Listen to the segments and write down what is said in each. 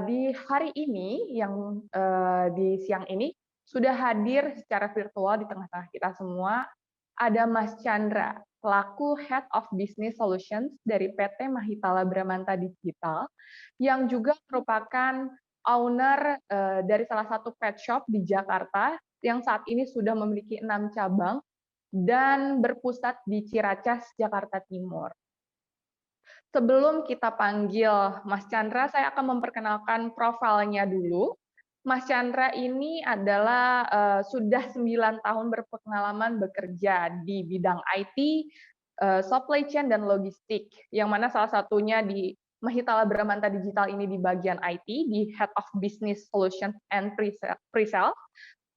Di hari ini di siang ini sudah hadir secara virtual di tengah-tengah kita semua, ada Mas Chandra, selaku Head of Business Solutions dari PT Mahitala Bramanta Digital, yang juga merupakan owner dari salah satu pet shop di Jakarta yang saat ini sudah memiliki 6 cabang dan berpusat di Ciracas, Jakarta Timur. Sebelum kita panggil Mas Chandra, saya akan memperkenalkan profilnya dulu. Mas Chandra ini adalah sudah 9 tahun berpengalaman bekerja di bidang IT, supply chain, dan logistik, yang mana salah satunya di Mahitala Bramanta Digital ini di bagian IT, di Head of Business Solutions and Pre-sale.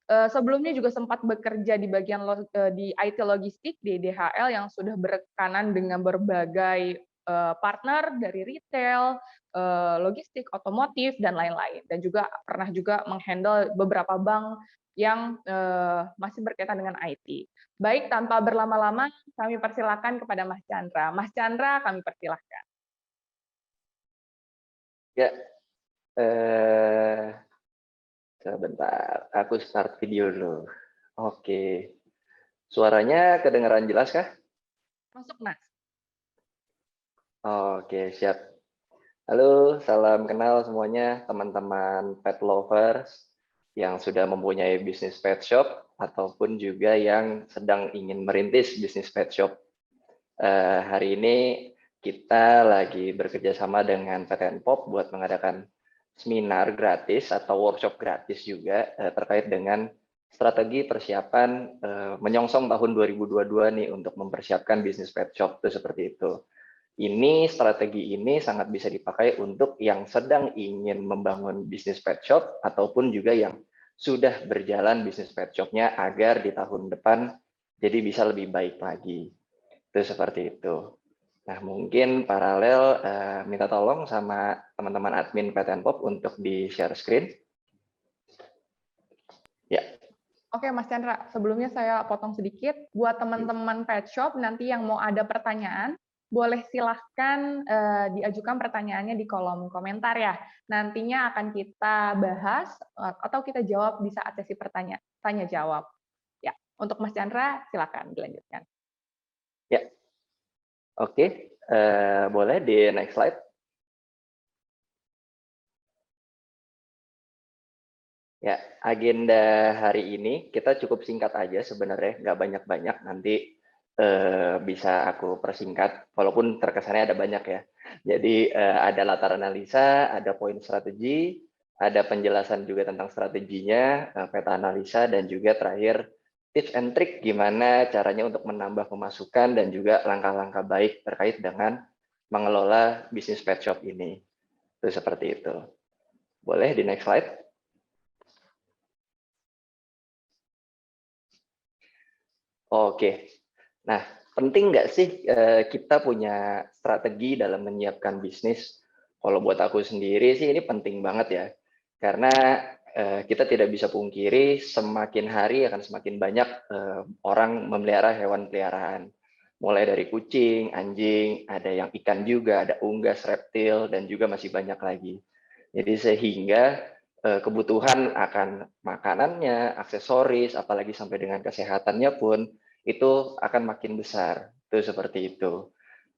Sebelumnya juga sempat bekerja di bagian di IT logistik di DHL yang sudah berekanan dengan berbagai partner dari retail, logistik, otomotif, dan lain-lain. Dan juga pernah juga menghandle beberapa bank yang masih berkaitan dengan IT. Baik, tanpa berlama-lama, kami persilakan kepada Mas Chandra. Mas Chandra, kami persilahkan. Ya, sebentar, aku start video dulu. Oke, suaranya kedengaran jelas kah? Masuk, Mas. Oke, siap. Halo, salam kenal semuanya teman-teman pet lovers yang sudah mempunyai bisnis pet shop ataupun juga yang sedang ingin merintis bisnis pet shop. Hari ini kita lagi bekerja sama dengan PTN POP buat mengadakan seminar gratis atau workshop gratis juga terkait dengan strategi persiapan menyongsong tahun 2022 nih untuk mempersiapkan bisnis pet shop itu seperti itu. Strategi ini sangat bisa dipakai untuk yang sedang ingin membangun bisnis pet shop ataupun juga yang sudah berjalan bisnis pet shop-nya agar di tahun depan jadi bisa lebih baik lagi. Itu seperti itu. Nah, mungkin paralel minta tolong sama teman-teman admin PTN POP untuk di-share screen. Ya. Oke, Mas Chandra, sebelumnya saya potong sedikit. Buat teman-teman pet shop, nanti yang mau ada pertanyaan, boleh silahkan diajukan pertanyaannya di kolom komentar ya. Nantinya akan kita bahas atau kita jawab di saat sesi tanya jawab. Ya, untuk Mas Chandra, silakan dilanjutkan. Ya, oke, boleh di next slide. Ya, agenda hari ini kita cukup singkat aja sebenarnya, nggak banyak-banyak, nanti bisa aku persingkat, walaupun terkesannya ada banyak ya. Jadi ada latar analisa, ada poin strategi, ada penjelasan juga tentang strateginya, peta analisa, dan juga terakhir tips and trick gimana caranya untuk menambah pemasukan dan juga langkah-langkah baik terkait dengan mengelola bisnis pet shop ini. Itu seperti itu. Boleh di next slide. Oke, nah penting nggak sih kita punya strategi dalam menyiapkan bisnis? Kalau buat aku sendiri sih ini penting banget ya, karena kita tidak bisa pungkiri semakin hari akan semakin banyak orang memelihara hewan peliharaan. Mulai dari kucing, anjing, ada yang ikan juga, ada unggas, reptil, dan juga masih banyak lagi. Jadi sehingga kebutuhan akan makanannya, aksesoris, apalagi sampai dengan kesehatannya pun itu akan makin besar. Itu seperti itu.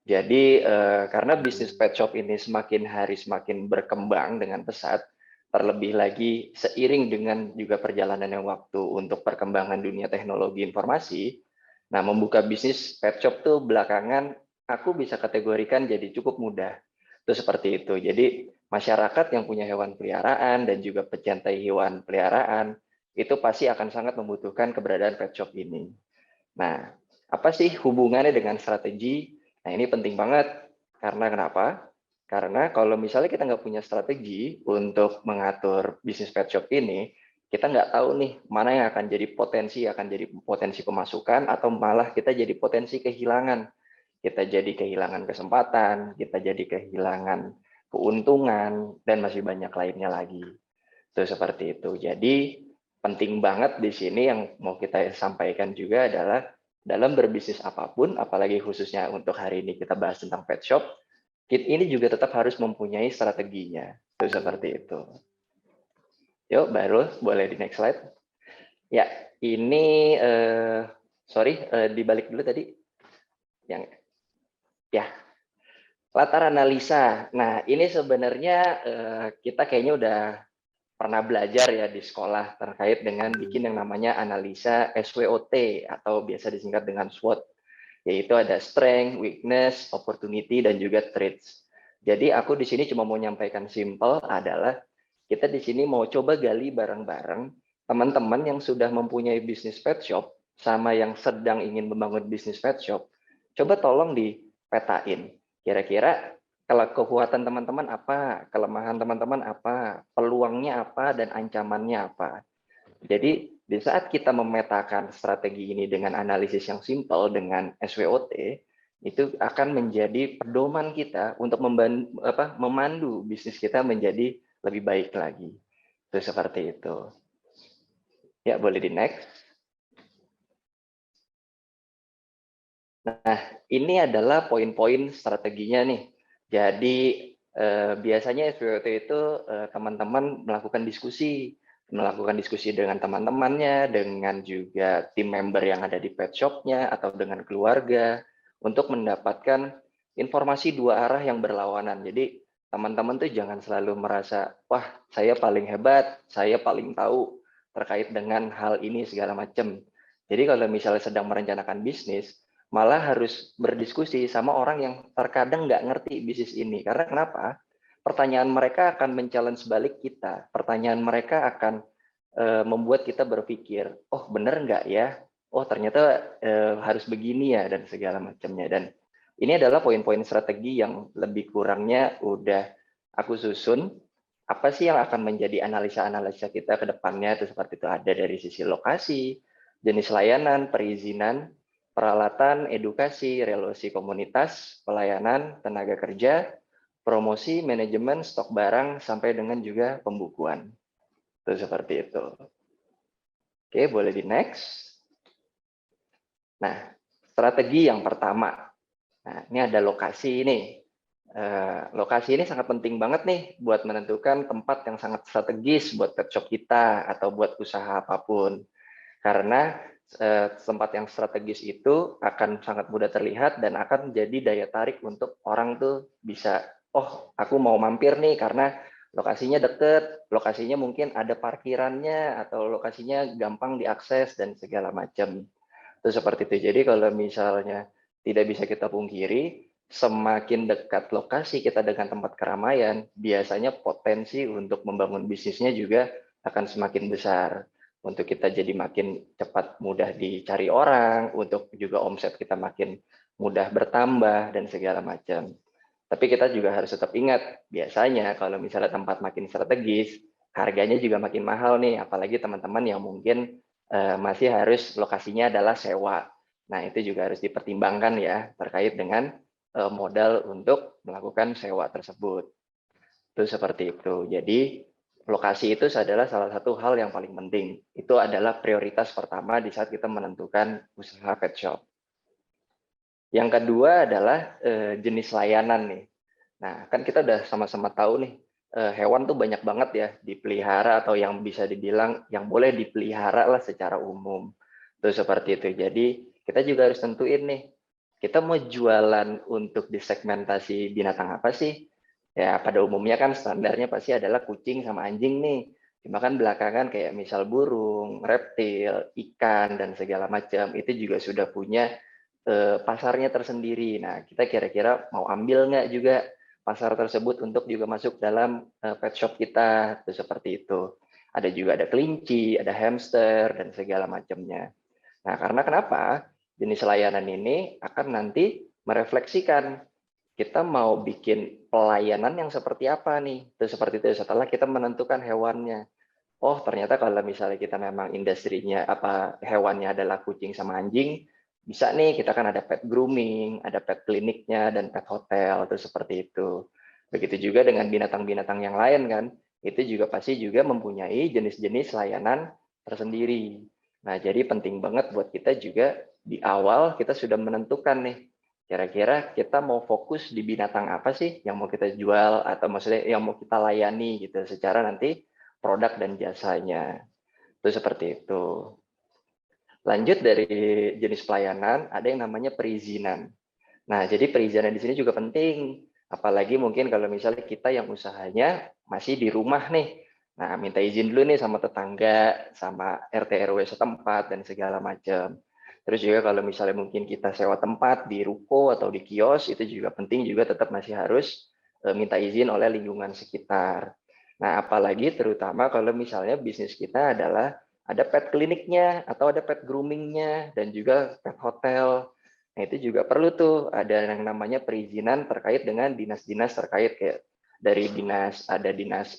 Jadi karena bisnis pet shop ini semakin hari semakin berkembang dengan pesat, terlebih lagi seiring dengan juga perjalanannya waktu untuk perkembangan dunia teknologi informasi, nah membuka bisnis pet shop tuh belakangan aku bisa kategorikan jadi cukup mudah. Itu seperti itu. Jadi masyarakat yang punya hewan peliharaan dan juga pecinta hewan peliharaan itu pasti akan sangat membutuhkan keberadaan pet shop ini. Nah, apa sih hubungannya dengan strategi? Nah, ini penting banget. Karena kenapa? Karena kalau misalnya kita nggak punya strategi untuk mengatur bisnis pet shop ini, kita nggak tahu nih mana yang akan jadi potensi pemasukan atau malah kita jadi potensi kehilangan. Kita jadi kehilangan kesempatan, kita jadi kehilangan keuntungan, dan masih banyak lainnya lagi. Itu seperti itu. Jadi penting banget di sini yang mau kita sampaikan juga adalah dalam berbisnis apapun, apalagi khususnya untuk hari ini kita bahas tentang pet shop, ini juga tetap harus mempunyai strateginya. Itu seperti itu. Yuk, baru boleh di next slide. Ya, ini sorry, dibalik dulu tadi. Yang ya, latar analisa. Nah, ini sebenarnya kita kayaknya udah pernah belajar ya di sekolah terkait dengan bikin yang namanya analisa SWOT atau biasa disingkat dengan SWOT, yaitu ada strength, weakness, opportunity, dan juga threats. Jadi aku di sini cuma mau menyampaikan simple adalah kita di sini mau coba gali bareng-bareng teman-teman yang sudah mempunyai bisnis pet shop sama yang sedang ingin membangun bisnis pet shop. Coba tolong dipetain. Kira-kira kalau kekuatan teman-teman apa, kelemahan teman-teman apa, peluangnya apa, dan ancamannya apa. Jadi di saat kita memetakan strategi ini dengan analisis yang simple dengan SWOT, itu akan menjadi pedoman kita untuk memandu bisnis kita menjadi lebih baik lagi. Itu seperti itu. Ya, boleh di next. Nah, ini adalah poin-poin strateginya nih. Jadi biasanya SWOT itu teman-teman melakukan diskusi dengan teman-temannya, dengan juga tim member yang ada di pet shop-nya atau dengan keluarga untuk mendapatkan informasi dua arah yang berlawanan. Jadi teman-teman tuh jangan selalu merasa, wah saya paling hebat, saya paling tahu terkait dengan hal ini segala macam. Jadi kalau misalnya sedang merencanakan bisnis, malah harus berdiskusi sama orang yang terkadang nggak ngerti bisnis ini. Karena kenapa? Pertanyaan mereka akan men-challenge balik kita. Pertanyaan mereka akan membuat kita berpikir, oh bener nggak ya? Oh ternyata harus begini ya, dan segala macamnya. Dan ini adalah poin-poin strategi yang lebih kurangnya udah aku susun. Apa sih yang akan menjadi analisa-analisa kita ke depannya? Itu seperti itu, ada dari sisi lokasi, jenis layanan, perizinan, peralatan, edukasi, relasi komunitas, pelayanan, tenaga kerja, promosi, manajemen, stok barang, sampai dengan juga pembukuan. Itu seperti itu. Oke, boleh di next. Nah, strategi yang pertama. Nah, ini ada lokasi ini. Lokasi ini sangat penting banget nih buat menentukan tempat yang sangat strategis buat pet shop kita atau buat usaha apapun. Karena tempat yang strategis itu akan sangat mudah terlihat dan akan menjadi daya tarik untuk orang tuh bisa, oh aku mau mampir nih karena lokasinya deket, lokasinya mungkin ada parkirannya, atau lokasinya gampang diakses dan segala macam. Itu seperti itu. Jadi kalau misalnya tidak bisa kita pungkiri, semakin dekat lokasi kita dengan tempat keramaian, biasanya potensi untuk membangun bisnisnya juga akan semakin besar. Untuk kita jadi makin cepat mudah dicari orang, untuk juga omset kita makin mudah bertambah, dan segala macam. Tapi kita juga harus tetap ingat, biasanya kalau misalnya tempat makin strategis, harganya juga makin mahal nih, apalagi teman-teman yang mungkin masih harus lokasinya adalah sewa. Nah, itu juga harus dipertimbangkan ya, terkait dengan modal untuk melakukan sewa tersebut. Itu seperti itu. Jadi, lokasi itu adalah salah satu hal yang paling penting. Itu adalah prioritas pertama di saat kita menentukan usaha pet shop. Yang kedua adalah jenis layanan nih. Nah, kan kita udah sama-sama tahu nih, hewan tuh banyak banget ya dipelihara, atau yang bisa dibilang yang boleh dipelihara lah secara umum. Tuh seperti itu. Jadi kita juga harus tentuin nih, kita mau jualan untuk disegmentasi binatang apa sih? Ya pada umumnya kan standarnya pasti adalah kucing sama anjing nih. Cuma kan belakangan kayak misal burung, reptil, ikan, dan segala macam, itu juga sudah punya pasarnya tersendiri. Nah, kita kira-kira mau ambil nggak juga pasar tersebut untuk juga masuk dalam pet shop kita, itu seperti itu. Ada kelinci, ada hamster, dan segala macamnya. Nah, karena kenapa? Jenis layanan ini akan nanti merefleksikan kita mau bikin pelayanan yang seperti apa nih. Itu seperti itu setelah kita menentukan hewannya. Oh, ternyata kalau misalnya kita memang industrinya hewannya adalah kucing sama anjing, bisa nih kita kan ada pet grooming, ada pet kliniknya, dan pet hotel, itu seperti itu. Begitu juga dengan binatang-binatang yang lain kan, itu juga pasti juga mempunyai jenis-jenis layanan tersendiri. Nah, jadi penting banget buat kita juga di awal kita sudah menentukan nih, kira-kira kita mau fokus di binatang apa sih yang mau kita jual, atau maksudnya yang mau kita layani gitu secara nanti produk dan jasanya. Itu seperti itu. Lanjut dari jenis pelayanan, ada yang namanya perizinan. Nah, jadi perizinan di sini juga penting. Apalagi mungkin kalau misalnya kita yang usahanya masih di rumah nih. Nah, minta izin dulu nih sama tetangga, sama RT RW setempat, dan segala macam. Terus juga kalau misalnya mungkin kita sewa tempat di ruko atau di kios, itu juga penting juga tetap masih harus minta izin oleh lingkungan sekitar. Nah, apalagi terutama kalau misalnya bisnis kita adalah ada pet kliniknya, atau ada pet groomingnya, dan juga pet hotel. Nah, itu juga perlu tuh ada yang namanya perizinan terkait dengan dinas-dinas terkait, kayak dari dinas, ada dinas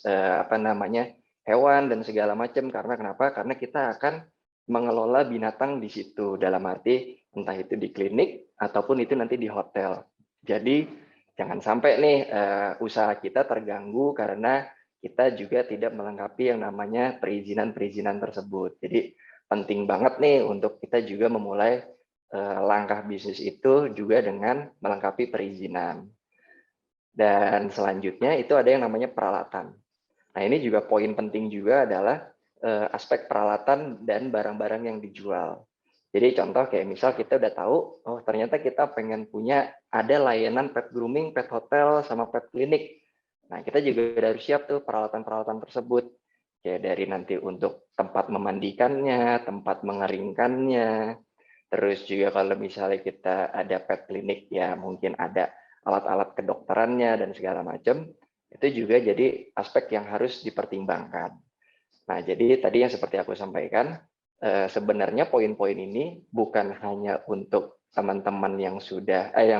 hewan dan segala macam. Karena kenapa? Karena kita akan mengelola binatang di situ, dalam arti entah itu di klinik ataupun itu nanti di hotel. Jadi jangan sampai nih usaha kita terganggu karena kita juga tidak melengkapi yang namanya perizinan-perizinan tersebut. Jadi penting banget nih untuk kita juga memulai langkah bisnis itu juga dengan melengkapi perizinan. Dan selanjutnya itu ada yang namanya peralatan. Nah, ini juga poin penting juga adalah aspek peralatan dan barang-barang yang dijual. Jadi contoh kayak misal kita udah tahu, oh ternyata kita pengen punya ada layanan pet grooming, pet hotel, sama pet klinik. Nah, kita juga harus siap tuh peralatan-peralatan tersebut. Kayak dari nanti untuk tempat memandikannya, tempat mengeringkannya, terus juga kalau misalnya kita ada pet klinik, ya mungkin ada alat-alat kedokterannya dan segala macam. Itu juga jadi aspek yang harus dipertimbangkan. Nah, jadi tadi yang seperti aku sampaikan, sebenarnya poin-poin ini bukan hanya untuk teman-teman yang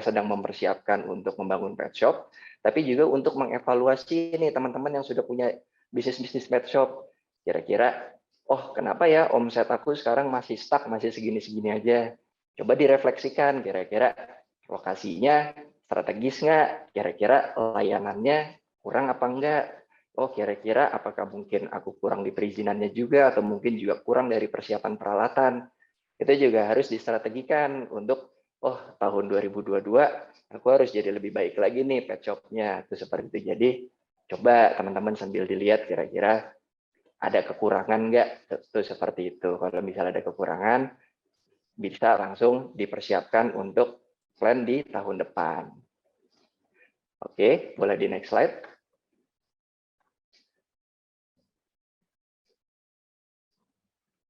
sedang mempersiapkan untuk membangun pet shop, tapi juga untuk mengevaluasi nih teman-teman yang sudah punya bisnis-bisnis pet shop. Kira-kira, oh kenapa ya omset aku sekarang masih stuck, masih segini-segini aja. Coba direfleksikan, kira-kira lokasinya strategis nggak? Kira-kira layanannya kurang apa enggak? Oh kira-kira apakah mungkin aku kurang di perizinannya juga, atau mungkin juga kurang dari persiapan peralatan. Itu juga harus distrategikan untuk, oh tahun 2022 aku harus jadi lebih baik lagi nih pet shop-nya. Itu seperti itu. Jadi coba teman-teman sambil dilihat kira-kira ada kekurangan nggak. Itu seperti itu. Kalau misalnya ada kekurangan, bisa langsung dipersiapkan untuk plan di tahun depan. Oke, boleh di next slide.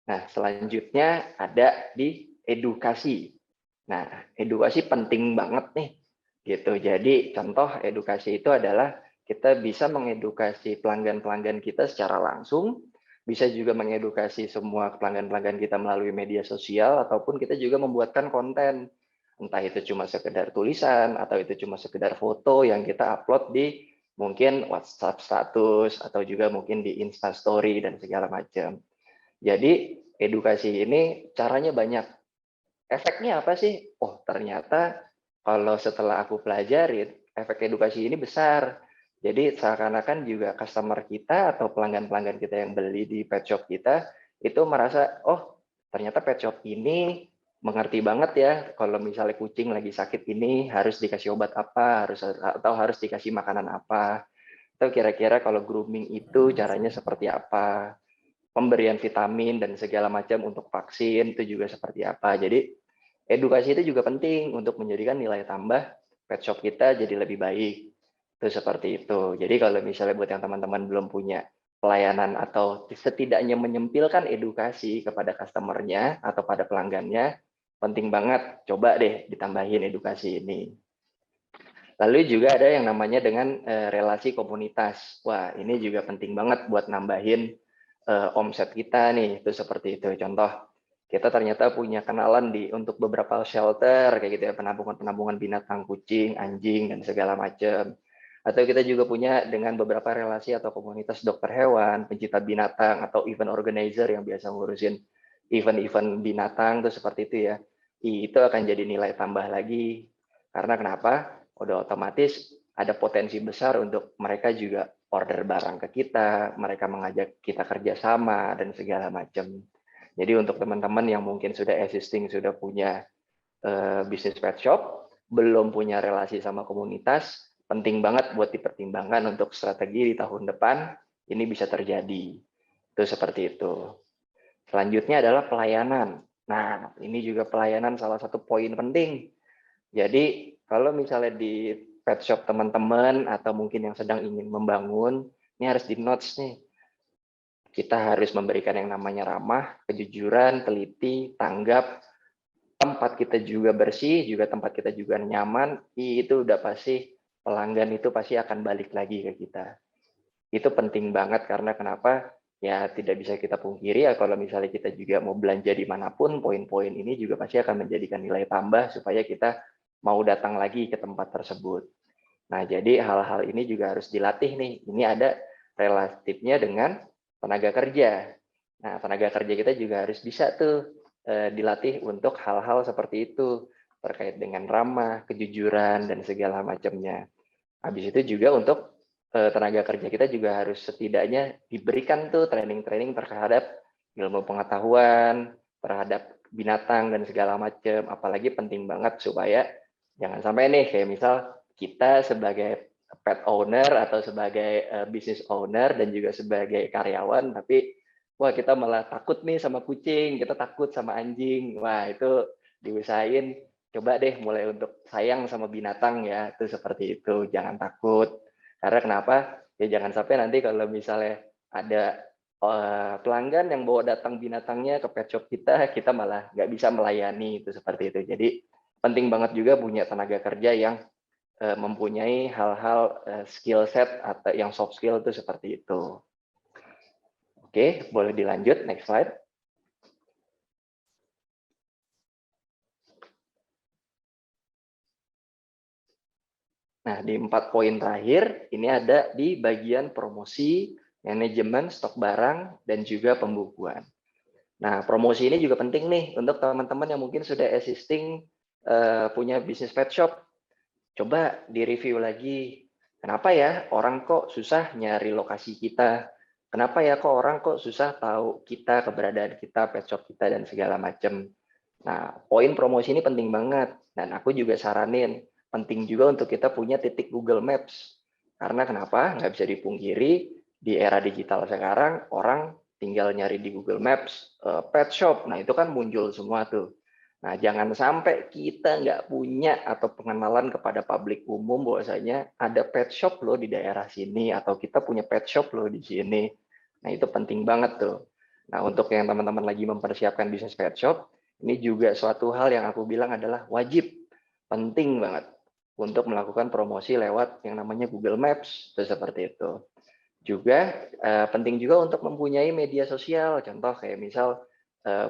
Nah, selanjutnya ada di edukasi. Nah, edukasi penting banget nih, gitu. Jadi, contoh edukasi itu adalah kita bisa mengedukasi pelanggan-pelanggan kita secara langsung, bisa juga mengedukasi semua pelanggan-pelanggan kita melalui media sosial, ataupun kita juga membuatkan konten. Entah itu cuma sekedar tulisan, atau itu cuma sekedar foto yang kita upload di mungkin WhatsApp status, atau juga mungkin di Insta Story, dan segala macam. Jadi edukasi ini caranya banyak. Efeknya apa sih? Oh ternyata kalau setelah aku pelajarin, efek edukasi ini besar. Jadi seakan-akan juga customer kita atau pelanggan-pelanggan kita yang beli di pet shop kita, itu merasa, oh ternyata pet shop ini mengerti banget ya, kalau misalnya kucing lagi sakit ini harus dikasih obat apa, atau harus dikasih makanan apa, atau kira-kira kalau grooming itu caranya seperti apa, pemberian vitamin dan segala macam untuk vaksin itu juga seperti apa. Jadi edukasi itu juga penting untuk menjadikan nilai tambah pet shop kita jadi lebih baik. Itu seperti itu. Jadi kalau misalnya buat yang teman-teman belum punya pelayanan atau setidaknya menyempilkan edukasi kepada customer-nya atau pada pelanggannya, penting banget coba deh ditambahin edukasi ini. Lalu juga ada yang namanya dengan relasi komunitas. Wah, ini juga penting banget buat nambahin omset kita nih. Itu seperti itu. Contoh, kita ternyata punya kenalan untuk beberapa shelter kayak gitu ya, penampungan binatang kucing, anjing, dan segala macam. Atau kita juga punya dengan beberapa relasi atau komunitas dokter hewan, pencinta binatang, atau event organizer yang biasa ngurusin event-event binatang, tuh seperti itu ya. Itu akan jadi nilai tambah lagi. Karena kenapa? Udah otomatis ada potensi besar untuk mereka juga order barang ke kita, mereka mengajak kita kerjasama, dan segala macam. Jadi untuk teman-teman yang mungkin sudah existing, sudah punya bisnis pet shop, belum punya relasi sama komunitas, penting banget buat dipertimbangkan untuk strategi di tahun depan ini bisa terjadi. Itu seperti itu. Selanjutnya adalah pelayanan. Nah, ini juga pelayanan salah satu poin penting. Jadi, kalau misalnya di pet shop teman-teman atau mungkin yang sedang ingin membangun, ini harus di notes nih. Kita harus memberikan yang namanya ramah, kejujuran, teliti, tanggap, tempat kita juga bersih, juga tempat kita juga nyaman, itu udah pasti pelanggan itu pasti akan balik lagi ke kita. Itu penting banget karena kenapa? Ya tidak bisa kita pungkiri ya kalau misalnya kita juga mau belanja dimanapun, poin-poin ini juga pasti akan menjadikan nilai tambah supaya kita mau datang lagi ke tempat tersebut. Nah, jadi hal-hal ini juga harus dilatih nih. Ini ada relatifnya dengan tenaga kerja. Nah, tenaga kerja kita juga harus bisa tuh dilatih untuk hal-hal seperti itu terkait dengan ramah, kejujuran dan segala macamnya. Habis itu juga untuk tenaga kerja kita juga harus setidaknya diberikan tuh training-training terhadap ilmu pengetahuan, terhadap binatang dan segala macam. Apalagi penting banget supaya jangan sampai nih kayak misal kita sebagai pet owner atau sebagai business owner dan juga sebagai karyawan, tapi wah kita malah takut nih sama kucing, kita takut sama anjing. Wah itu diusahain coba deh mulai untuk sayang sama binatang ya, itu seperti itu, jangan takut. Karena kenapa? Ya jangan sampai nanti kalau misalnya ada pelanggan yang bawa datang binatangnya ke pet shop kita malah nggak bisa melayani, itu seperti itu. Jadi penting banget juga punya tenaga kerja yang mempunyai hal-hal skill set atau yang soft skill itu seperti itu. Oke, boleh dilanjut, next slide. Nah, di 4 poin terakhir, ini ada di bagian promosi, manajemen stok barang, dan juga pembukuan. Nah, promosi ini juga penting nih untuk teman-teman yang mungkin sudah existing punya bisnis pet shop. Coba direview lagi. Kenapa ya orang kok susah nyari lokasi kita? Kenapa ya kok orang kok susah tahu kita, keberadaan kita, pet shop kita, dan segala macam. Nah, poin promosi ini penting banget. Dan aku juga saranin, penting juga untuk kita punya titik Google Maps. Karena kenapa? Nggak bisa dipungkiri, di era digital sekarang, orang tinggal nyari di Google Maps, pet shop. Nah, itu kan muncul semua tuh. Nah, jangan sampai kita nggak punya atau pengenalan kepada publik umum bahwasanya ada pet shop loh di daerah sini, atau kita punya pet shop loh di sini. Nah, itu penting banget tuh. Nah, untuk yang teman-teman lagi mempersiapkan bisnis pet shop, ini juga suatu hal yang aku bilang adalah wajib, penting banget untuk melakukan promosi lewat yang namanya Google Maps, itu seperti itu. Juga penting juga untuk mempunyai media sosial, contoh kayak misal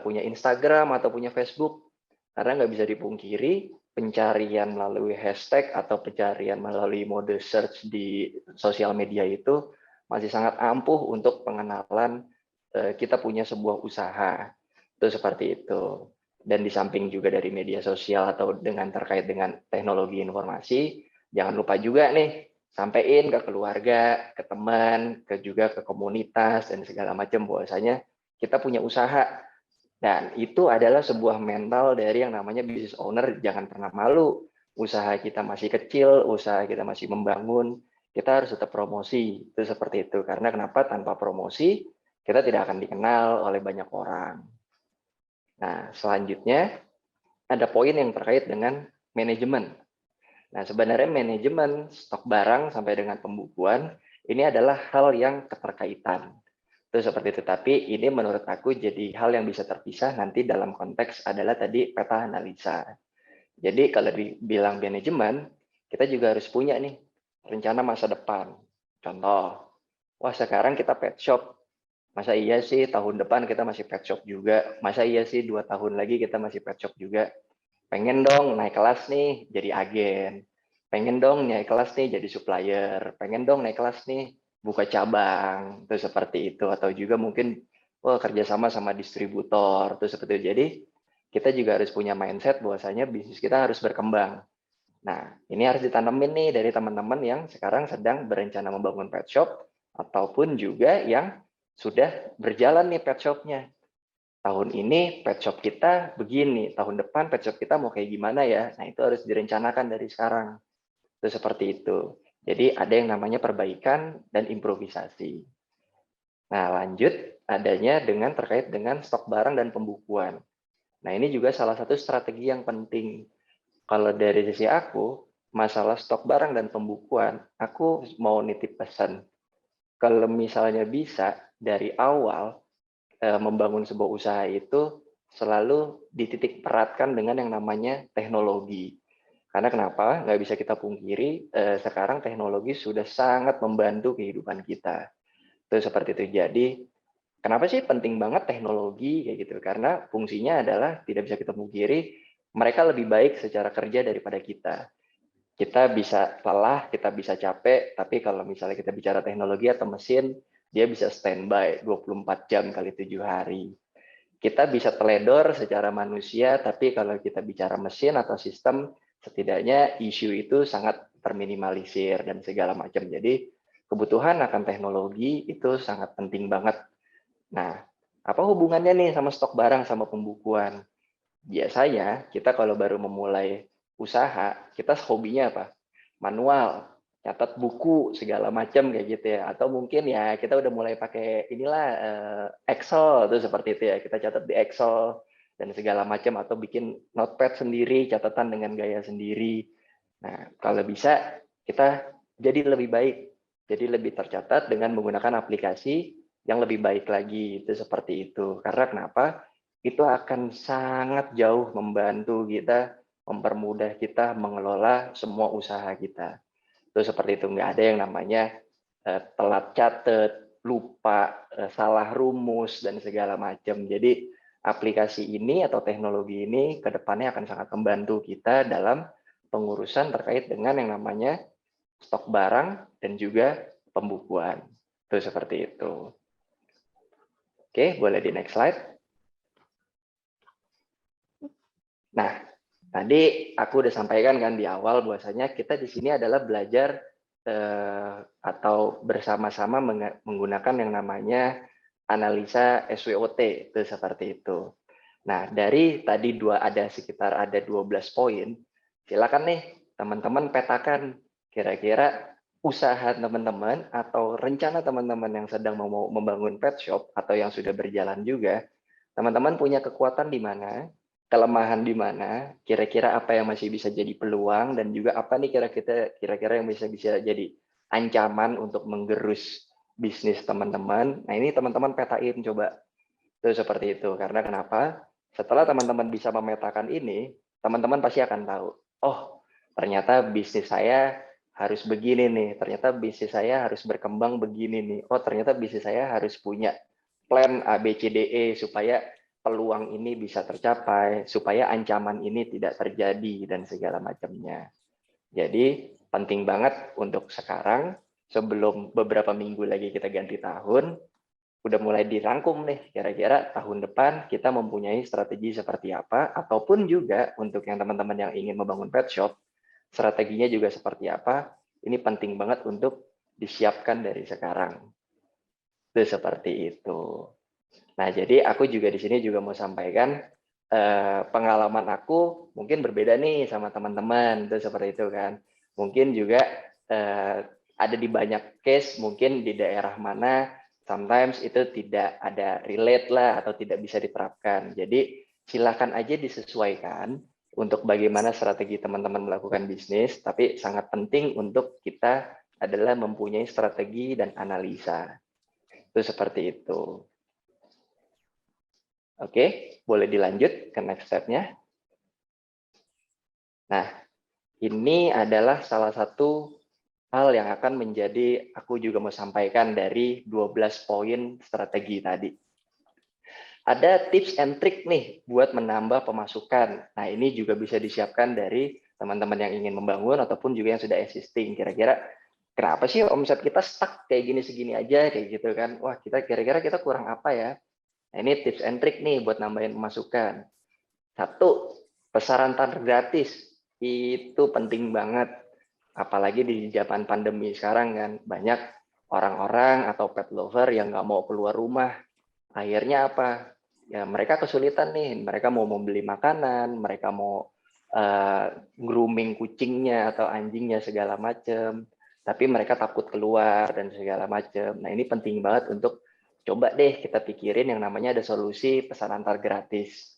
punya Instagram atau punya Facebook, karena nggak bisa dipungkiri pencarian melalui hashtag atau pencarian melalui mode search di sosial media itu masih sangat ampuh untuk pengenalan kita punya sebuah usaha, itu seperti itu. Dan di samping juga dari media sosial atau dengan terkait dengan teknologi informasi, jangan lupa juga nih sampaikan ke keluarga, ke teman, juga ke komunitas dan segala macam bahwasanya kita punya usaha. Dan itu adalah sebuah mental dari yang namanya business owner, jangan pernah malu. Usaha kita masih kecil, usaha kita masih membangun, kita harus tetap promosi. Itu seperti itu. Karena kenapa? Tanpa promosi, kita tidak akan dikenal oleh banyak orang. Nah, selanjutnya ada poin yang terkait dengan manajemen. Nah, sebenarnya manajemen stok barang sampai dengan pembukuan ini adalah hal yang keterkaitan. Itu seperti itu. Tapi ini menurut aku jadi hal yang bisa terpisah nanti dalam konteks adalah tadi peta analisa. Jadi kalau dibilang manajemen, kita juga harus punya nih rencana masa depan. Contoh, wah sekarang kita pet shop, masa iya sih tahun depan kita masih pet shop juga? Masa iya sih 2 tahun lagi kita masih pet shop juga? Pengen dong naik kelas nih jadi agen. Pengen dong naik kelas nih jadi supplier. Pengen dong naik kelas nih buka cabang. Itu seperti itu. Atau juga mungkin kerjasama sama distributor. Itu seperti itu. Jadi kita juga harus punya mindset bahwasanya bisnis kita harus berkembang. Nah, ini harus ditanemin nih dari teman-teman yang sekarang sedang berencana membangun pet shop ataupun juga yang sudah berjalan nih pet shopnya. tahun ini pet shop kita begini, tahun depan pet shop kita mau kayak gimana ya. Nah, itu harus direncanakan dari sekarang. Itu seperti itu. Jadi ada yang namanya perbaikan dan improvisasi. Nah, lanjut adanya terkait dengan stok barang dan pembukuan. Nah, ini juga salah satu strategi yang penting. Kalau dari sisi aku, masalah stok barang dan pembukuan, aku mau nitip pesan. Kalau misalnya bisa dari awal membangun sebuah usaha itu selalu dititik beratkan dengan yang namanya teknologi. Karena kenapa? Nggak bisa kita pungkiri, sekarang teknologi sudah sangat membantu kehidupan kita. Itu seperti itu. Jadi, kenapa sih penting banget teknologi kayak gitu? Karena fungsinya adalah tidak bisa kita pungkiri, mereka lebih baik secara kerja daripada kita. Kita bisa lelah, kita bisa capek, tapi kalau misalnya kita bicara teknologi atau mesin, dia bisa standby 24 jam kali 7 hari. Kita bisa teledor secara manusia, tapi kalau kita bicara mesin atau sistem, setidaknya isu itu sangat terminimalisir dan segala macam. Jadi kebutuhan akan teknologi itu sangat penting banget. Nah, apa hubungannya nih sama stok barang sama pembukuan? Biasanya kita kalau baru memulai usaha, kita hobinya apa? Manual, catat buku segala macam kayak gitu ya. Atau mungkin ya kita udah mulai pakai inilah Excel tuh seperti itu ya. Kita catat di Excel dan segala macam atau bikin notepad sendiri, catatan dengan gaya sendiri. Nah, kalau bisa kita jadi lebih baik. Jadi lebih tercatat dengan menggunakan aplikasi yang lebih baik lagi. Itu seperti itu. Karena kenapa? Itu akan sangat jauh membantu kita, mempermudah kita mengelola semua usaha kita. Itu seperti itu, nggak ada yang namanya telat catat, lupa, salah rumus, dan segala macam. Jadi aplikasi ini atau teknologi ini ke depannya akan sangat membantu kita dalam pengurusan terkait dengan yang namanya stok barang dan juga pembukuan. Itu seperti itu. Oke, boleh di next slide. Nah, tadi aku udah sampaikan kan di awal bahwasanya kita di sini adalah belajar atau bersama-sama menggunakan yang namanya analisa SWOT, itu seperti itu. Nah, dari tadi sekitar ada 12 poin, silakan nih teman-teman petakan kira-kira usaha teman-teman atau rencana teman-teman yang sedang mau membangun pet shop atau yang sudah berjalan juga, teman-teman punya kekuatan di mana, kelemahan di mana, kira-kira apa yang masih bisa jadi peluang, dan juga apa nih kira-kira yang bisa jadi ancaman untuk menggerus bisnis teman-teman. Nah, ini teman-teman petain coba. Itu seperti itu. Karena kenapa? Setelah teman-teman bisa memetakan ini, teman-teman pasti akan tahu, oh, ternyata bisnis saya harus begini nih, ternyata bisnis saya harus berkembang begini nih, oh, ternyata bisnis saya harus punya plan A, B, C, D, E, supaya peluang ini bisa tercapai, supaya ancaman ini tidak terjadi, dan segala macamnya. Jadi, penting banget untuk sekarang, sebelum beberapa minggu lagi kita ganti tahun, udah mulai dirangkum nih, kira-kira tahun depan kita mempunyai strategi seperti apa, ataupun juga untuk yang teman-teman yang ingin membangun pet shop, strateginya juga seperti apa, ini penting banget untuk disiapkan dari sekarang. Itu seperti itu. Nah, jadi aku juga di sini juga mau sampaikan pengalaman aku mungkin berbeda nih sama teman-teman, itu seperti itu kan. Mungkin juga ada di banyak case, mungkin di daerah mana, sometimes itu tidak ada relate lah atau tidak bisa diterapkan. Jadi silakan aja disesuaikan untuk bagaimana strategi teman-teman melakukan bisnis, tapi sangat penting untuk kita adalah mempunyai strategi dan analisa. Itu seperti itu. Oke, boleh dilanjut ke next step-nya. Nah, ini adalah salah satu hal yang akan menjadi, aku juga mau sampaikan dari 12 poin strategi tadi. Ada tips and trick nih buat menambah pemasukan. Nah, ini juga bisa disiapkan dari teman-teman yang ingin membangun ataupun juga yang sudah existing. Kira-kira kenapa sih omset kita stuck kayak gini segini aja kayak gitu kan? Wah, kira-kira kita kurang apa ya? Nah, ini tips and trick nih buat nambahin pemasukan. Satu, pesanan gratis. Itu penting banget. Apalagi di zaman pandemi sekarang kan, banyak orang-orang atau pet lover yang nggak mau keluar rumah. Akhirnya apa? ya mereka kesulitan nih, mereka mau membeli makanan, mereka mau grooming kucingnya atau anjingnya segala macam, tapi mereka takut keluar dan segala macam. Nah, ini penting banget untuk coba deh kita pikirin yang namanya ada solusi pesan antar gratis.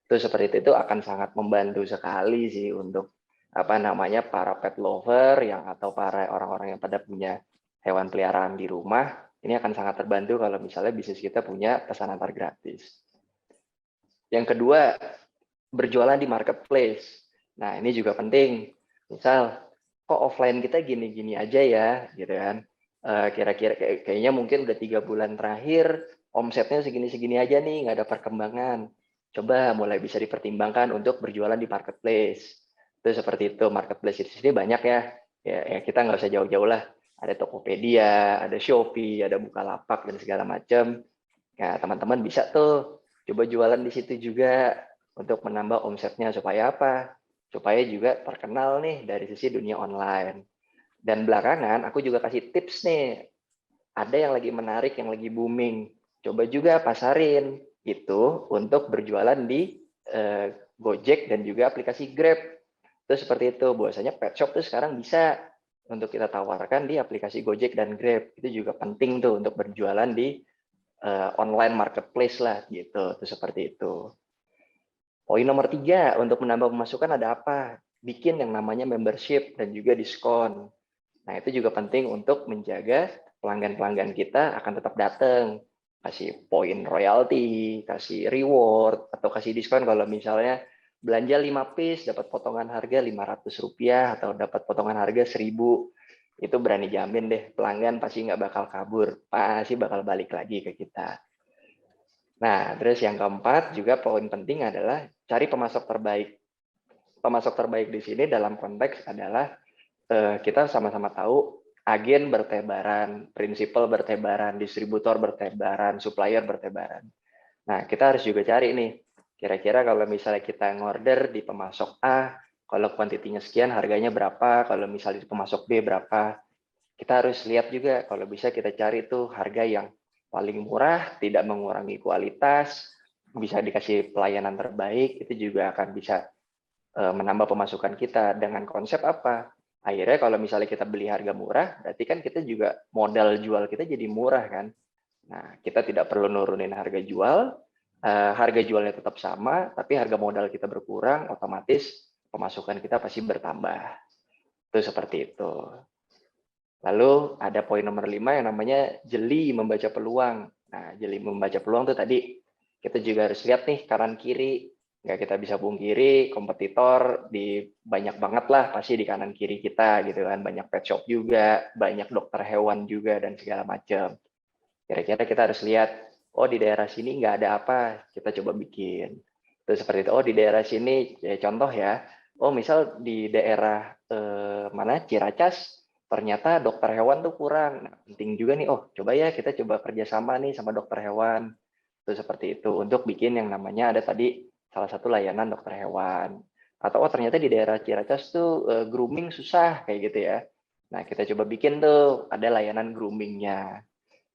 Itu seperti itu akan sangat membantu sekali sih untuk para pet lover yang atau para orang-orang yang pada punya hewan peliharaan di rumah. Ini akan sangat terbantu kalau misalnya bisnis kita punya pesan antar gratis. Yang kedua, berjualan di marketplace. Nah, ini juga penting. Misal, kok offline kita gini-gini aja ya, gitu kan. Kira-kira kayaknya mungkin udah 3 bulan terakhir, omsetnya segini-segini aja nih, nggak ada perkembangan. Coba mulai bisa dipertimbangkan untuk berjualan di marketplace. Itu seperti itu, marketplace di sini banyak ya. Ya kita nggak usah jauh-jauh lah. Ada Tokopedia, ada Shopee, ada Bukalapak, dan segala macam. Nah, teman-teman bisa tuh coba jualan di situ juga untuk menambah omsetnya supaya apa? Supaya juga terkenal nih dari sisi dunia online. Dan belakangan aku juga kasih tips nih. Ada yang lagi menarik, yang lagi booming. Coba juga pasarin itu untuk berjualan di Gojek dan juga aplikasi Grab. Itu seperti itu. Bahwasanya pet shop tuh sekarang bisa untuk kita tawarkan di aplikasi Gojek dan Grab. Itu juga penting tuh untuk berjualan di online marketplace lah gitu. Itu seperti itu. Poin nomor 3, untuk menambah pemasukan ada apa? Bikin yang namanya membership dan juga diskon. Nah, itu juga penting untuk menjaga pelanggan-pelanggan kita akan tetap datang. Kasih poin royalti, kasih reward, atau kasih diskon kalau misalnya belanja 5 piece dapat potongan harga Rp500 atau dapat potongan harga 1.000. Itu berani jamin deh, pelanggan pasti nggak bakal kabur, pasti bakal balik lagi ke kita. Nah, terus yang keempat juga poin penting adalah cari pemasok terbaik. Pemasok terbaik di sini dalam konteks adalah kita sama-sama tahu agen bertebaran, prinsipal bertebaran, distributor bertebaran, supplier bertebaran. Nah, kita harus juga cari nih, kira-kira kalau misalnya kita ngorder di pemasok A, kalau kuantitinya sekian harganya berapa, kalau misalnya di pemasok B berapa. Kita harus lihat juga kalau bisa kita cari tuh harga yang paling murah, tidak mengurangi kualitas, bisa dikasih pelayanan terbaik, itu juga akan bisa menambah pemasukan kita. Dengan konsep apa? Akhirnya kalau misalnya kita beli harga murah, berarti kan kita juga modal jual kita jadi murah kan. Nah, kita tidak perlu nurunin harga jual, harga jualnya tetap sama, tapi harga modal kita berkurang, otomatis pemasukan kita pasti bertambah. Itu seperti itu. Lalu ada poin nomor 5 yang namanya jeli membaca peluang. Nah, jeli membaca peluang itu tadi kita juga harus lihat nih kanan kiri. Nggak kita bisa pungkiri, kompetitor di banyak banget lah pasti di kanan kiri kita gitu kan. Banyak pet shop juga, banyak dokter hewan juga dan segala macam. Kira-kira kita harus lihat, oh di daerah sini nggak ada apa, kita coba bikin. Terus seperti itu, oh di daerah sini, ya contoh ya, oh misal di daerah mana Ciracas, ternyata dokter hewan tuh kurang. Nah, penting juga nih, oh coba ya kita coba kerjasama nih sama dokter hewan. Itu seperti itu, untuk bikin yang namanya ada tadi salah satu layanan dokter hewan. Atau oh ternyata di daerah Ciracas tuh grooming susah kayak gitu ya. Nah kita coba bikin tuh ada layanan groomingnya.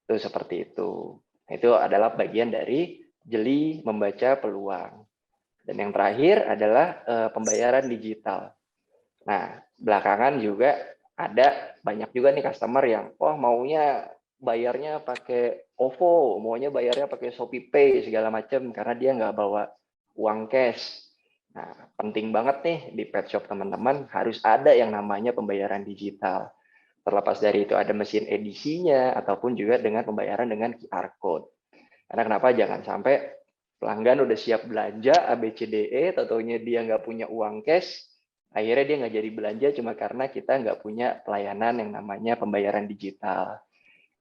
Itu seperti itu. Nah, itu adalah bagian dari jeli membaca peluang. Dan yang terakhir adalah pembayaran digital. Nah, belakangan juga ada banyak juga nih customer yang maunya bayarnya pakai OVO, maunya bayarnya pakai Shopee Pay segala macam karena dia nggak bawa uang cash. Nah, penting banget nih di pet shop teman-teman harus ada yang namanya pembayaran digital. Terlepas dari itu ada mesin edisinya ataupun juga dengan pembayaran dengan QR code. Karena kenapa? Jangan sampai pelanggan udah siap belanja ABCDE, tentunya dia nggak punya uang cash, akhirnya dia nggak jadi belanja cuma karena kita nggak punya pelayanan yang namanya pembayaran digital.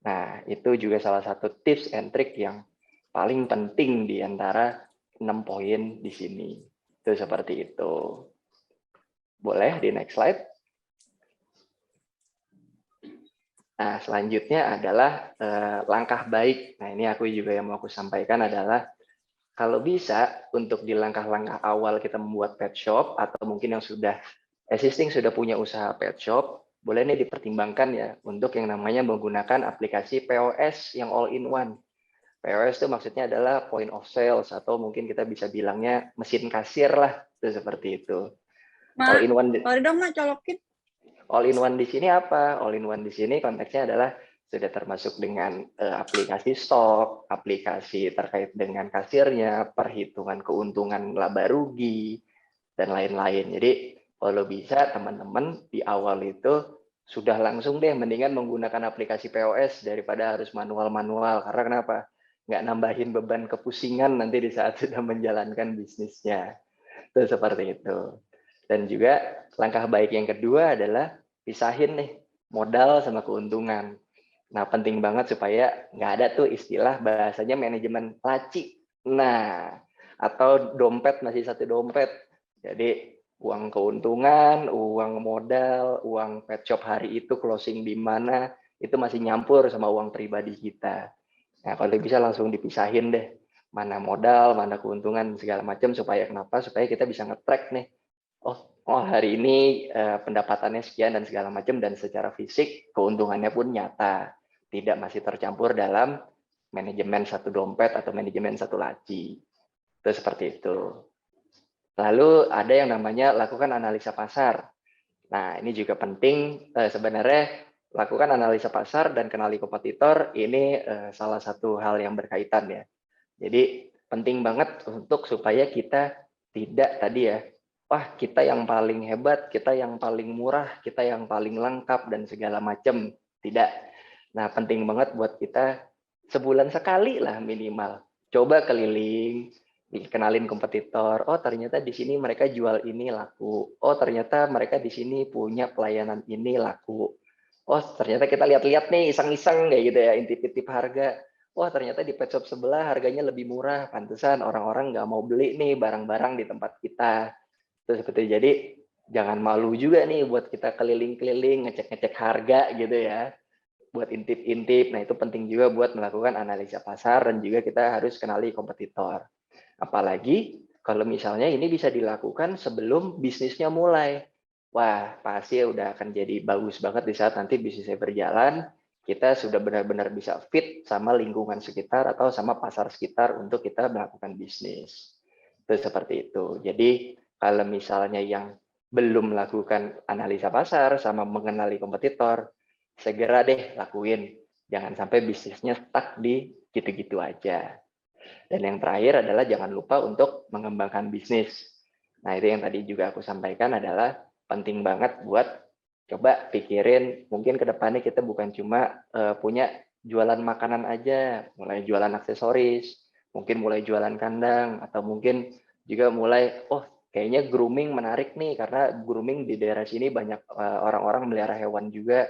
Nah, itu juga salah satu tips and trick yang paling penting di antara 6 poin di sini. Itu seperti itu. Boleh di next slide. Nah, selanjutnya adalah langkah baik. Nah, ini aku juga yang mau aku sampaikan adalah kalau bisa untuk di langkah-langkah awal kita membuat pet shop atau mungkin yang sudah existing sudah punya usaha pet shop, boleh nih dipertimbangkan ya untuk yang namanya menggunakan aplikasi POS yang all in one. POS itu maksudnya adalah point of sales atau mungkin kita bisa bilangnya mesin kasir lah, itu seperti itu. All in one. Sorry dong, Mak, colokin. All in one di sini apa? All in one di sini konteksnya adalah sudah termasuk dengan aplikasi stok, aplikasi terkait dengan kasirnya, perhitungan keuntungan laba rugi, dan lain-lain. Jadi kalau bisa teman-teman di awal itu sudah langsung deh mendingan menggunakan aplikasi POS daripada harus manual-manual. Karena kenapa? Nggak nambahin beban kepusingan nanti di saat sudah menjalankan bisnisnya. Itu seperti itu. Dan juga langkah baik yang kedua adalah pisahin nih modal sama keuntungan. Nah, penting banget supaya nggak ada tuh istilah bahasanya manajemen laci. Nah, atau dompet masih satu dompet. Jadi uang keuntungan, uang modal, uang pet shop hari itu closing di mana, itu masih nyampur sama uang pribadi kita. Nah, kalau bisa langsung dipisahin deh. Mana modal, mana keuntungan, segala macam. Supaya kenapa? Supaya kita bisa nge-track nih. Oh hari ini pendapatannya sekian dan segala macam. Dan secara fisik, keuntungannya pun nyata. Tidak masih tercampur dalam manajemen satu dompet atau manajemen satu laci. Itu seperti itu. Lalu ada yang namanya lakukan analisa pasar. Nah, ini juga penting sebenarnya lakukan analisa pasar dan kenali kompetitor, ini salah satu hal yang berkaitan ya. Jadi penting banget untuk supaya kita tidak tadi ya, wah kita yang paling hebat, kita yang paling murah, kita yang paling lengkap dan segala macam. Tidak. Nah, penting banget buat kita sebulan sekali lah minimal. Coba keliling, dikenalin kompetitor. Oh, ternyata di sini mereka jual ini laku. Oh, ternyata mereka di sini punya pelayanan ini laku. Oh, ternyata kita lihat-lihat nih iseng-iseng kayak gitu ya, intip-intip harga. Wah, ternyata di pet shop sebelah harganya lebih murah. Pantesan orang-orang nggak mau beli nih barang-barang di tempat kita. Terus seperti jadi jangan malu juga nih buat kita keliling-keliling ngecek-ngecek harga gitu ya. Buat intip-intip. Nah, itu penting juga buat melakukan analisa pasar dan juga kita harus kenali kompetitor. Apalagi kalau misalnya ini bisa dilakukan sebelum bisnisnya mulai. Wah, pasti udah akan jadi bagus banget di saat nanti bisnisnya berjalan, kita sudah benar-benar bisa fit sama lingkungan sekitar atau sama pasar sekitar untuk kita melakukan bisnis. Itu seperti itu. Jadi kalau misalnya yang belum melakukan analisa pasar sama mengenali kompetitor, segera deh lakuin. Jangan sampai bisnisnya stuck di gitu-gitu aja. Dan yang terakhir adalah jangan lupa untuk mengembangkan bisnis. Nah, itu yang tadi juga aku sampaikan adalah penting banget buat coba pikirin, mungkin ke depannya kita bukan cuma punya jualan makanan aja, mulai jualan aksesoris, mungkin mulai jualan kandang, atau mungkin juga mulai, oh kayaknya grooming menarik nih, karena grooming di daerah sini banyak orang-orang melihara hewan juga,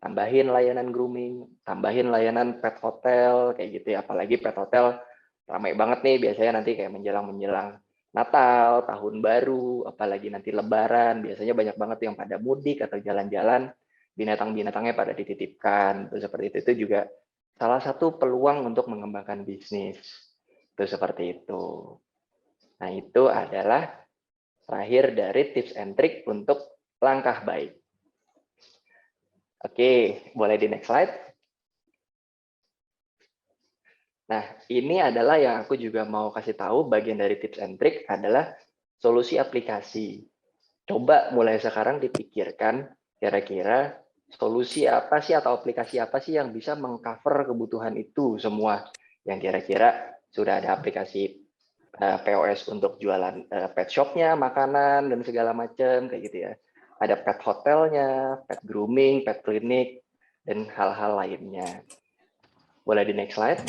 tambahin layanan grooming, tambahin layanan pet hotel, kayak gitu ya, apalagi pet hotel ramai banget nih biasanya nanti kayak menjelang Natal, Tahun Baru, apalagi nanti Lebaran, biasanya banyak banget yang pada mudik atau jalan-jalan, binatang-binatangnya pada dititipkan. Terus seperti itu juga salah satu peluang untuk mengembangkan bisnis. Itu seperti itu. Nah, itu adalah terakhir dari tips and trick untuk langkah baik. Oke, boleh di next slide. Nah, ini adalah yang aku juga mau kasih tahu bagian dari tips and trick adalah solusi aplikasi. Coba mulai sekarang dipikirkan kira-kira solusi apa sih atau aplikasi apa sih yang bisa mengcover kebutuhan itu semua. Yang kira-kira sudah ada aplikasi POS untuk jualan pet shop-nya, makanan, dan segala macam kayak gitu ya. Ada pet hotelnya, pet grooming, pet clinic, dan hal-hal lainnya. Boleh di next slide.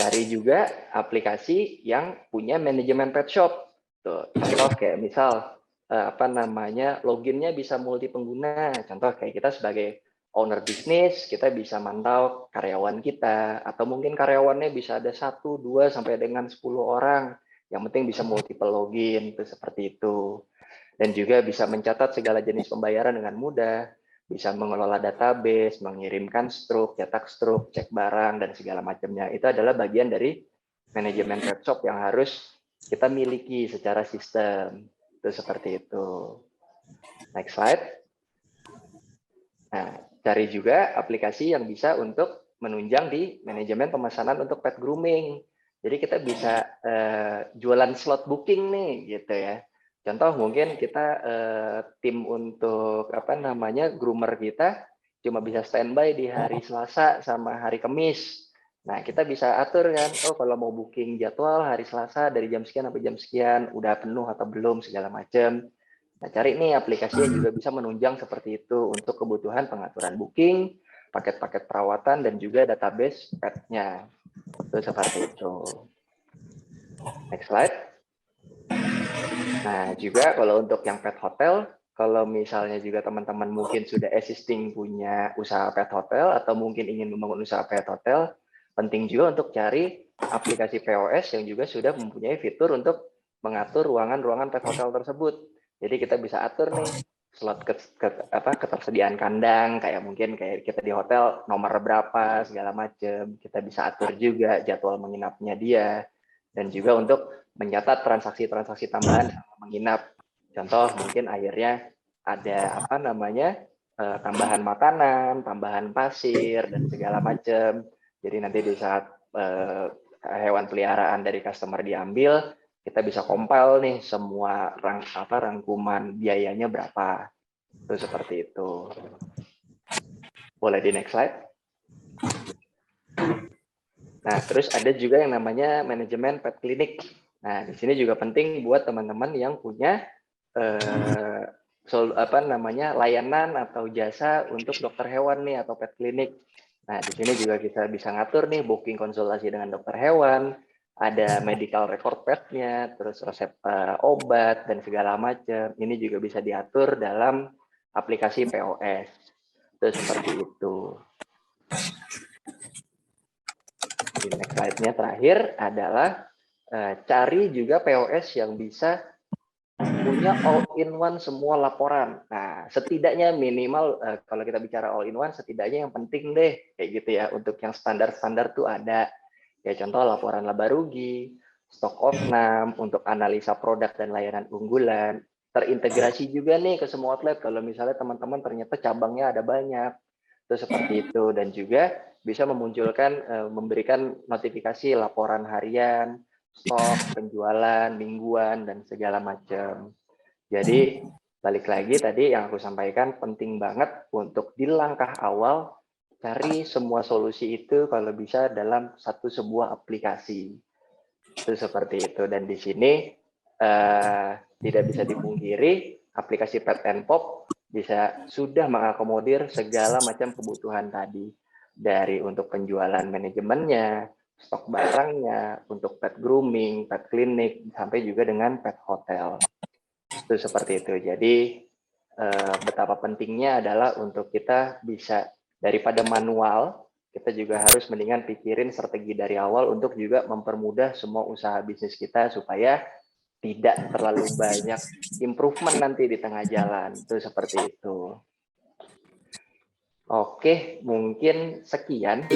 Cari juga aplikasi yang punya manajemen pet shop. Tuh, contoh kayak misal loginnya bisa multi pengguna. Contoh kayak kita sebagai owner bisnis, kita bisa mantau karyawan kita, atau mungkin karyawannya bisa ada 1, 2 sampai dengan 10 orang. Yang penting bisa multiple login, itu seperti itu. Dan juga bisa mencatat segala jenis pembayaran dengan mudah, bisa mengelola database, mengirimkan struk, cetak struk, cek barang, dan segala macamnya. Itu adalah bagian dari manajemen pet shop yang harus kita miliki secara sistem. Itu seperti itu. Next slide. Nah, cari juga aplikasi yang bisa untuk menunjang di manajemen pemesanan untuk pet grooming. Jadi kita bisa jualan slot booking nih gitu ya. Contoh mungkin kita tim untuk groomer kita cuma bisa standby di hari Selasa sama hari Kamis. Nah, kita bisa atur kan, oh kalau mau booking jadwal hari Selasa dari jam sekian sampai jam sekian, udah penuh atau belum, segala macam. Nah, cari nih aplikasi yang juga bisa menunjang seperti itu untuk kebutuhan pengaturan booking, paket-paket perawatan, dan juga database pet-nya. Itu seperti itu. Next slide. Nah, juga kalau untuk yang pet hotel, kalau misalnya juga teman-teman mungkin sudah existing punya usaha pet hotel atau mungkin ingin membangun usaha pet hotel, penting juga untuk cari aplikasi POS yang juga sudah mempunyai fitur untuk mengatur ruangan-ruangan pet hotel tersebut. Jadi kita bisa atur nih slot ketersediaan kandang, kayak mungkin kayak kita di hotel nomor berapa segala macam. Kita bisa atur juga jadwal menginapnya dia, dan juga untuk mencatat transaksi-transaksi tambahan menginap. Contoh mungkin akhirnya ada tambahan makanan, tambahan pasir, dan segala macam. Jadi nanti di saat hewan peliharaan dari customer diambil, kita bisa compile nih semua rangkuman biayanya berapa. Itu seperti itu. Boleh di next slide. Nah, terus ada juga yang namanya manajemen pet clinic. Nah, di sini juga penting buat teman-teman yang punya layanan atau jasa untuk dokter hewan nih atau pet clinic. Nah, di sini juga kita bisa ngatur nih booking konsultasi dengan dokter hewan, ada medical record pet-nya, terus resep obat dan segala macam. Ini juga bisa diatur dalam aplikasi POS. Itu seperti itu. Di next slide-nya terakhir adalah cari juga POS yang bisa punya all-in-one semua laporan. Nah, setidaknya minimal kalau kita bicara all-in-one, setidaknya yang penting deh kayak gitu ya. Untuk yang standar-standar tuh ada. Ya contoh laporan laba rugi, stok opnam, untuk analisa produk dan layanan unggulan. Terintegrasi juga nih ke semua outlet. Kalau misalnya teman-teman ternyata cabangnya ada banyak. Itu seperti itu. Dan juga bisa memunculkan, memberikan notifikasi laporan harian, stok, penjualan, mingguan, dan segala macam. Jadi, balik lagi tadi yang aku sampaikan, penting banget untuk di langkah awal, cari semua solusi itu kalau bisa dalam sebuah aplikasi. Itu seperti itu. Dan di sini, tidak bisa dipungkiri, aplikasi Pet and Pop sudah mengakomodir segala macam kebutuhan tadi. Dari untuk penjualan manajemennya, stok barangnya, untuk pet grooming, pet clinic, sampai juga dengan pet hotel. Itu seperti itu. Jadi betapa pentingnya adalah untuk kita bisa daripada manual, kita juga harus mendingan pikirin strategi dari awal untuk juga mempermudah semua usaha bisnis kita supaya tidak terlalu banyak improvement nanti di tengah jalan. Itu seperti itu. Oke, mungkin sekian.